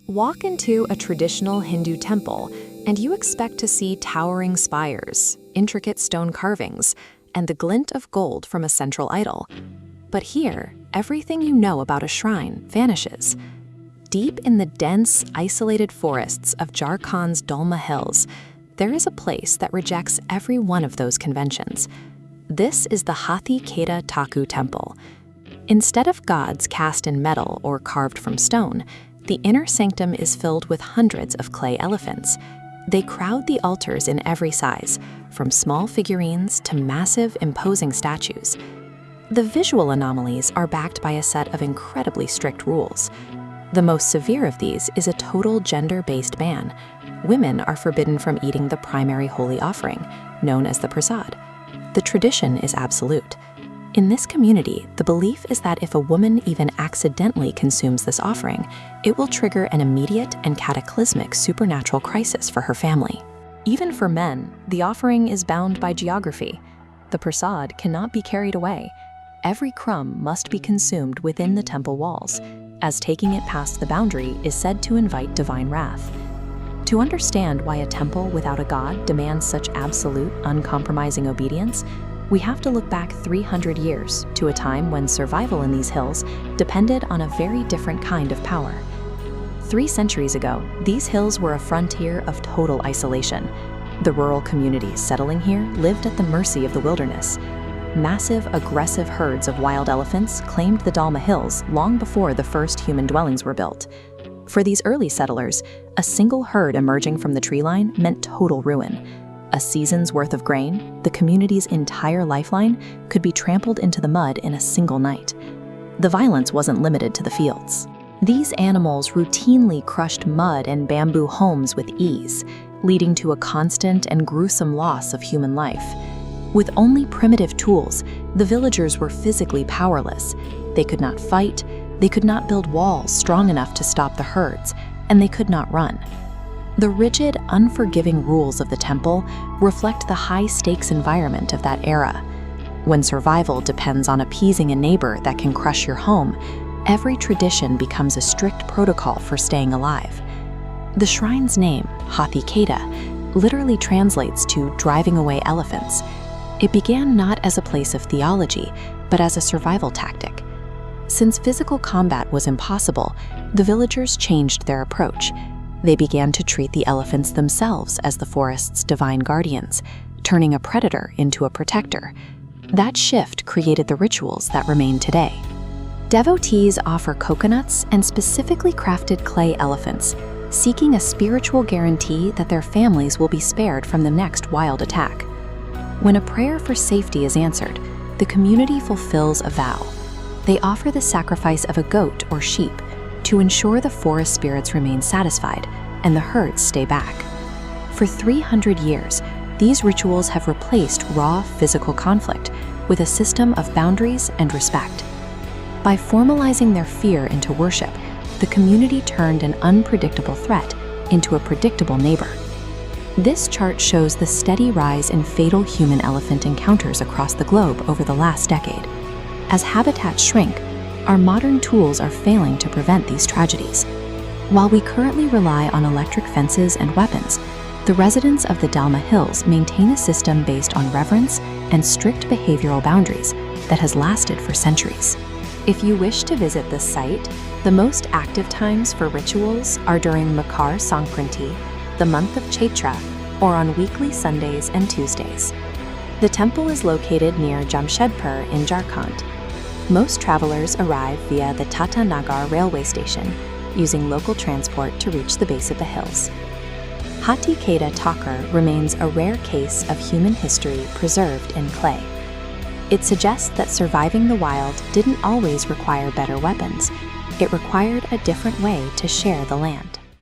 Walk into a traditional Hindu temple, and you expect to see towering spires, intricate stone carvings, and the glint of gold from a central idol. But here, everything you know about a shrine vanishes. Deep in the dense, isolated forests of Jharkhand's Dalma Hills, there is a place that rejects every one of those conventions. This is the Hathi Khera Thakur Temple. Instead of gods cast in metal or carved from stone, the inner sanctum is filled with hundreds of clay elephants. They crowd the altars in every size, from small figurines to massive, imposing statues. The visual anomalies are backed by a set of incredibly strict rules. The most severe of these is a total gender-based ban. Women are forbidden from eating the primary holy offering, known as the Prasad. The tradition is absolute. In this community, the belief is that if a woman even accidentally consumes this offering, it will trigger an immediate and cataclysmic supernatural crisis for her family. Even for men, the offering is bound by geography. The Prasad cannot be carried away. Every crumb must be consumed within the temple walls, as taking it past the boundary is said to invite divine wrath. To understand why a temple without a god demands such absolute, uncompromising obedience, we have to look back 300 years to a time when survival in these hills depended on a very different kind of power. 3 centuries ago, these hills were a frontier of total isolation. The rural communities settling here lived at the mercy of the wilderness. Massive, aggressive herds of wild elephants claimed the Dalma Hills long before the first human dwellings were built. For these early settlers, a single herd emerging from the tree line meant total ruin. A season's worth of grain, the community's entire lifeline, could be trampled into the mud in a single night. The violence wasn't limited to the fields. These animals routinely crushed mud and bamboo homes with ease, leading to a constant and gruesome loss of human life. With only primitive tools, the villagers were physically powerless. They could not fight, they could not build walls strong enough to stop the herds, and they could not run. The rigid, unforgiving rules of the temple reflect the high-stakes environment of that era. When survival depends on appeasing a neighbor that can crush your home, every tradition becomes a strict protocol for staying alive. The shrine's name, Hathi Khera, literally translates to driving away elephants. It began not as a place of theology, but as a survival tactic. Since physical combat was impossible, the villagers changed their approach. They began to treat the elephants themselves as the forest's divine guardians, turning a predator into a protector. That shift created the rituals that remain today. Devotees offer coconuts and specifically crafted clay elephants, seeking a spiritual guarantee that their families will be spared from the next wild attack. When a prayer for safety is answered, the community fulfills a vow. They offer the sacrifice of a goat or sheep to ensure the forest spirits remain satisfied and the herds stay back. For 300 years, these rituals have replaced raw physical conflict with a system of boundaries and respect. By formalizing their fear into worship, the community turned an unpredictable threat into a predictable neighbor. This chart shows the steady rise in fatal human-elephant encounters across the globe over the last decade. As habitats shrink, our modern tools are failing to prevent these tragedies. While we currently rely on electric fences and weapons, the residents of the Dalma Hills maintain a system based on reverence and strict behavioral boundaries that has lasted for centuries. If you wish to visit this site, the most active times for rituals are during Makar Sankranti, the month of Chaitra, or on weekly Sundays and Tuesdays. The temple is located near Jamshedpur in Jharkhand. Most travelers arrive via the Tata Nagar railway station, using local transport to reach the base of the hills. Hathi Khera Thakur remains a rare case of human history preserved in clay. It suggests that surviving the wild didn't always require better weapons. It required a different way to share the land.